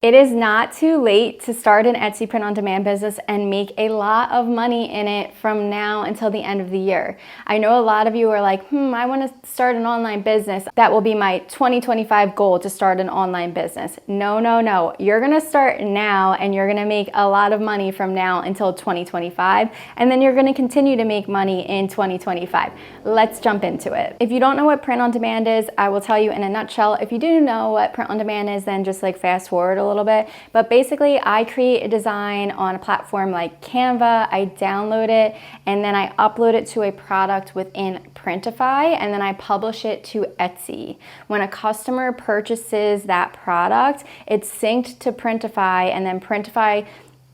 It is not too late to start an Etsy print-on-demand business and make a lot of money in it from now until the end of the year. I know a lot of you are like, I want to start an online business. That will be my 2025 goal, to start an online business. No. You're going to start now and you're going to make a lot of money from now until 2025. And then you're going to continue to make money in 2025. Let's jump into it. If you don't know what print-on-demand is, I will tell you in a nutshell. If you do know what print-on-demand is, then just like fast forward a little bit. But basically, I create a design on a platform like Canva, I download it, and then I upload it to a product within PRINTIFY, and then I publish it to Etsy. When a customer purchases that product, it's synced to PRINTIFY, and then PRINTIFY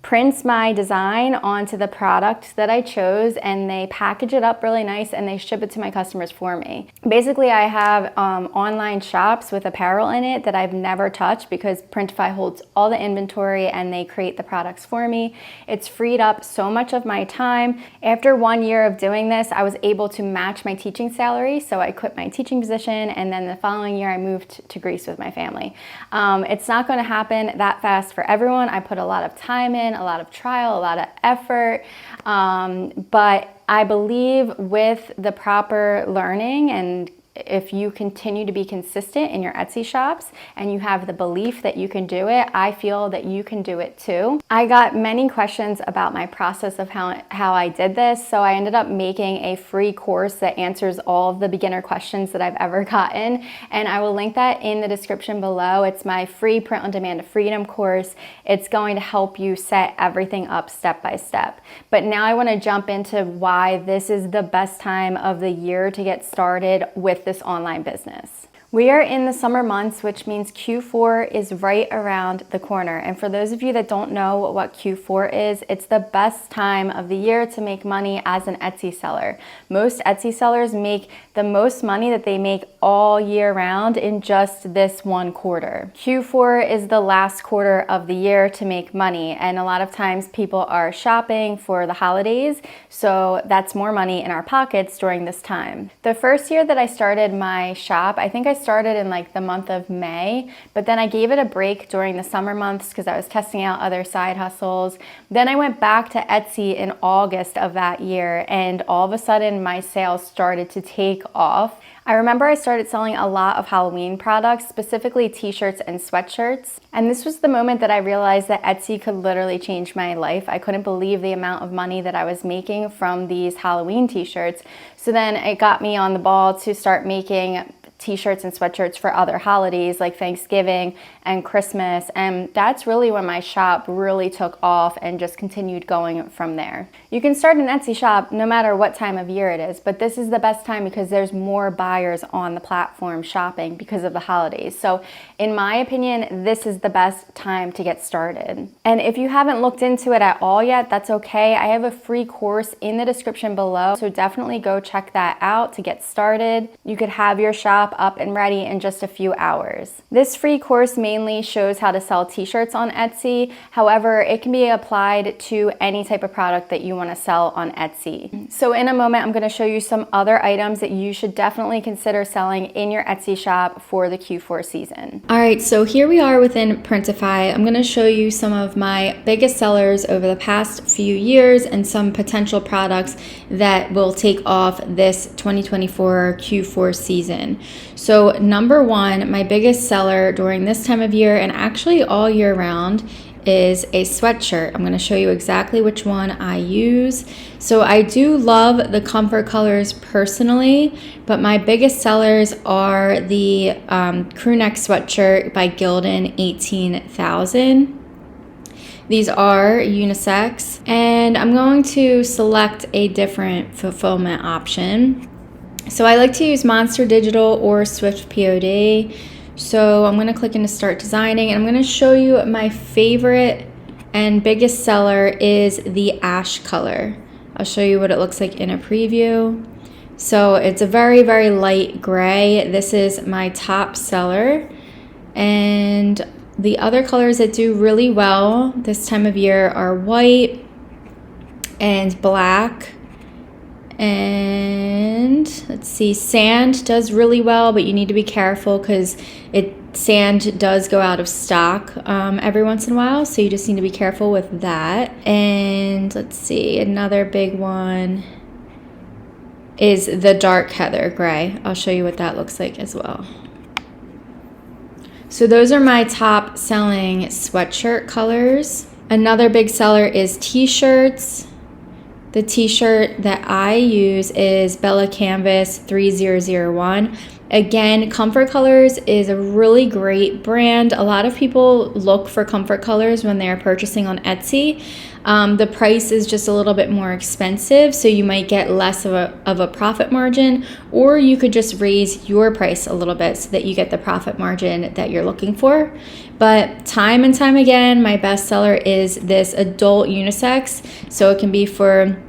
prints my design onto the product that I chose, and they package it up really nice and they ship it to my customers for me. Basically, I have online shops with apparel in it that I've never touched because PRINTIFY holds all the inventory and they create the products for me. It's freed up so much of my time. After 1 year of doing this, I was able to match my teaching salary, so I quit my teaching position, and then the following year I moved to Greece with my family. It's not going to happen that fast for everyone. I put a lot of time in, a lot of trial, a lot of effort, but I believe with the proper learning, and if you continue to be consistent in your Etsy shops and you have the belief that you can do it, I feel that you can do it too. I got many questions about my process of how I did this, so I ended up making a free course that answers all of the beginner questions that I've ever gotten, and I will link that in the description below. It's my free print-on-demand freedom course. It's going to help you set everything up step by step. But now I want to jump into why this is the best time of the year to get started with this online business. We are in the summer months, which means Q4 is right around the corner. And for those of you that don't know what Q4 is, it's the best time of the year to make money as an Etsy seller. Most Etsy sellers make the most money that they make all year round in just this one quarter. Q4 is the last quarter of the year to make money, and a lot of times people are shopping for the holidays, so that's more money in our pockets during this time. The first year that I started my shop, I think I started in like the month of May, but then I gave it a break during the summer months because I was testing out other side hustles. Then I went back to Etsy in August of that year, and all of a sudden my sales started to take off. I remember I started selling a lot of Halloween products, specifically t-shirts and sweatshirts. And this was the moment that I realized that Etsy could literally change my life. I couldn't believe the amount of money that I was making from these Halloween t-shirts. So then it got me on the ball to start making t-shirts and sweatshirts for other holidays like Thanksgiving and Christmas, and that's really when my shop really took off and just continued going from there. You can start an Etsy shop no matter what time of year it is, but this is the best time because there's more buyers on the platform shopping because of the holidays. So in my opinion, this is the best time to get started. And if you haven't looked into it at all yet, that's okay. I have a free course in the description below, so definitely go check that out to get started. You could have your shop up and ready in just a few hours. This free course mainly shows how to sell t-shirts on Etsy. However, it can be applied to any type of product that you want to sell on Etsy. So in a moment, I'm going to show you some other items that you should definitely consider selling in your Etsy shop for the Q4 season. All right, so here we are within PRINTIFY. I'm going to show you some of my biggest sellers over the past few years and some potential products that will take off this 2024 Q4 season. So number one, my biggest seller during this time of year and actually all year round is a sweatshirt. I'm going to show you exactly which one I use. So I do love the comfort colors personally, but my biggest sellers are the crew neck sweatshirt by Gildan 18,000. These are unisex, and I'm going to select a different fulfillment option. So I like to use Monster Digital or Swift POD. So I'm going to click into Start Designing, and I'm going to show you my favorite and biggest seller is the ash color. I'll show you what it looks like in a preview. So it's a very, very light gray. This is my top seller. And the other colors that do really well this time of year are white and black And let's see, sand does really well, but you need to be careful because sand does go out of stock every once in a while, so you just need to be careful with that. And let's see, another big one is the dark heather gray. I'll show you what that looks like as well. So those are my top selling sweatshirt colors. Another big seller is t-shirts. The t-shirt that I use is Bella Canvas 3001. Again, Comfort Colors is a really great brand. A lot of people look for Comfort Colors when they're purchasing on Etsy. The price is just a little bit more expensive, so you might get less of a profit margin, or you could just raise your price a little bit so that you get the profit margin that you're looking for. But time and time again, my best seller is this adult unisex, so it can be for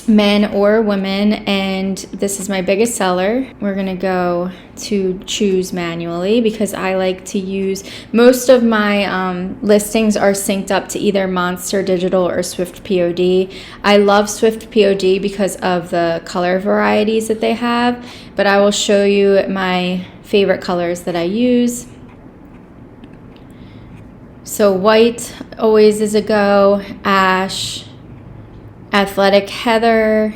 men or women, and this is my biggest seller. We're gonna go to choose manually because I like to use, most of my listings are synced up to either Monster Digital or Swift POD. I love Swift POD because of the color varieties that they have, but I will show you my favorite colors that I use. So white always is a go, ash, athletic heather,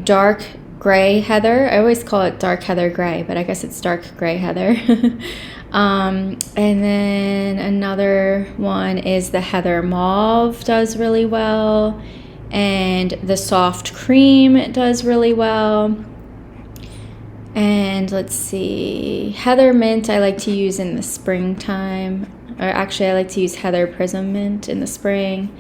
dark gray heather. I always call it dark heather gray, but I guess it's dark gray heather. And then another one is the heather mauve, does really well. And the soft cream does really well. And let's see, heather mint I like to use in the springtime. Or actually I like to use heather prism mint in the spring.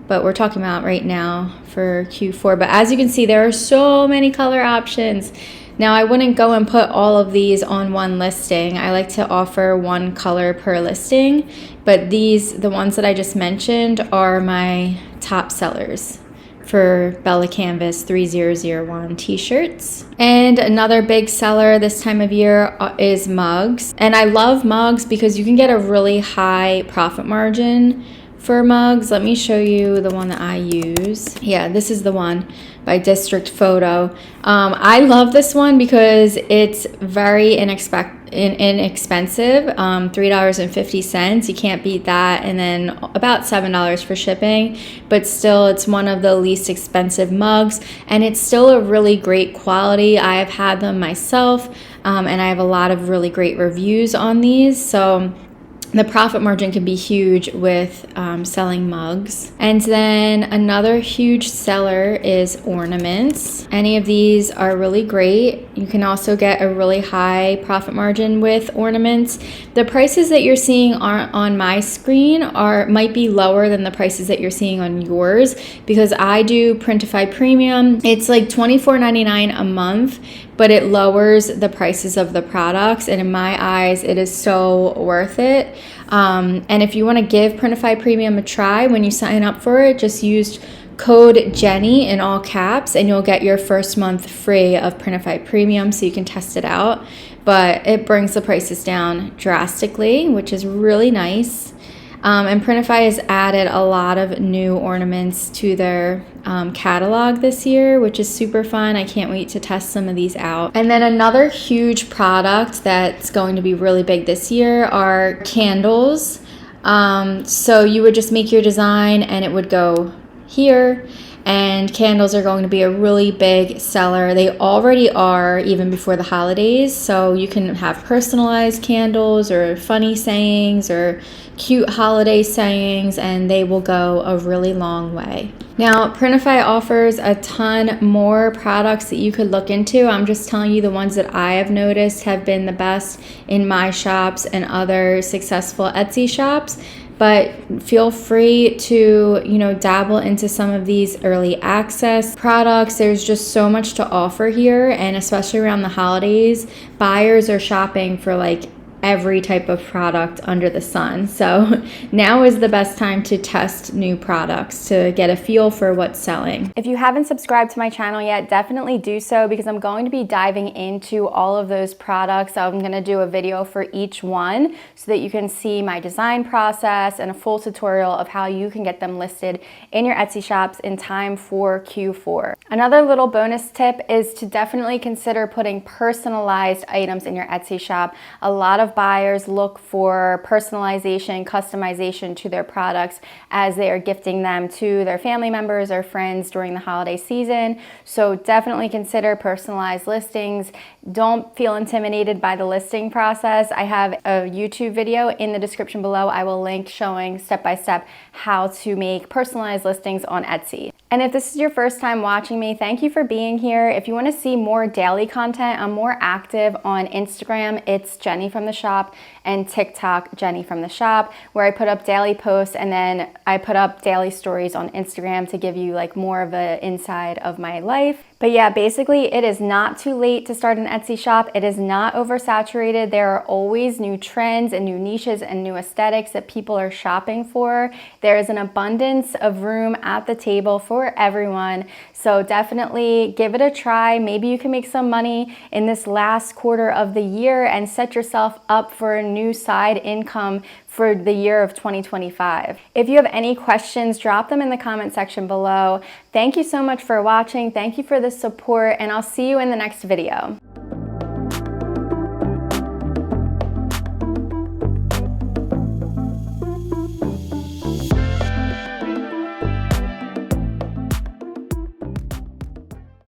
But we're talking about right now for Q4. But as you can see, there are so many color options. Now, I wouldn't go and put all of these on one listing. I like to offer one color per listing. But the ones that I just mentioned, are my top sellers for Bella Canvas 3001 t-shirts. And another big seller this time of year is mugs. And I love mugs because you can get a really high profit margin for mugs. Let me show you the one that I use. Yeah, this is the one by District Photo. I love this one because it's very inexpensive, $3.50. You can't beat that. And then about $7 for shipping, but still it's one of the least expensive mugs, and it's still a really great quality. I have had them myself, and I have a lot of really great reviews on these. So the profit margin can be huge with selling mugs. And then another huge seller is ornaments. Any of these are really great. You can also get a really high profit margin with ornaments. The prices that you're seeing on my screen might be lower than the prices that you're seeing on yours, because I do Printify Premium. It's like $24.99 a month, but it lowers the prices of the products, and in my eyes it is so worth it. And if you want to give Printify Premium a try, when you sign up for it, just use code Jenny in all caps and you'll get your first month free of Printify Premium, so you can test it out. But it brings the prices down drastically, which is really nice. And Printify has added a lot of new ornaments to their catalog this year, which is super fun. I can't wait to test some of these out. And then another huge product that's going to be really big this year are candles. So you would just make your design and it would go here. And candles are going to be a really big seller. They already are, even before the holidays. So you can have personalized candles or funny sayings or cute holiday sayings, and they will go a really long way. Now, Printify offers a ton more products that you could look into. I'm just telling you the ones that I have noticed have been the best in my shops and other successful Etsy shops. But feel free to, dabble into some of these early access products. There's just so much to offer here, and especially around the holidays, buyers are shopping for like every type of product under the sun. So now is the best time to test new products to get a feel for what's selling. If you haven't subscribed to my channel yet, definitely do so, because I'm going to be diving into all of those products. I'm going to do a video for each one so that you can see my design process and a full tutorial of how you can get them listed in your Etsy shops in time for Q4. Another little bonus tip is to definitely consider putting personalized items in your Etsy shop. A lot of buyers look for personalization, customization to their products as they are gifting them to their family members or friends during the holiday season. So definitely consider personalized listings. Don't feel intimidated by the listing process. I have a YouTube video in the description below. I will link showing step-by-step how to make personalized listings on Etsy. And if this is your first time watching me, thank you for being here. If you want to see more daily content, I'm more active on Instagram. It's Jenny from the Shop, and TikTok, Jenny from the Shop, where I put up daily posts, and then I put up daily stories on Instagram to give you like more of an inside of my life. But yeah, basically it is not too late to start an Etsy shop. It is not oversaturated. There are always new trends and new niches and new aesthetics that people are shopping for. There is an abundance of room at the table for everyone. So definitely give it a try. Maybe you can make some money in this last quarter of the year and set yourself up for a new side income for the year of 2025. If you have any questions, drop them in the comment section below. Thank you so much for watching. Thank you for the support, and I'll see you in the next video.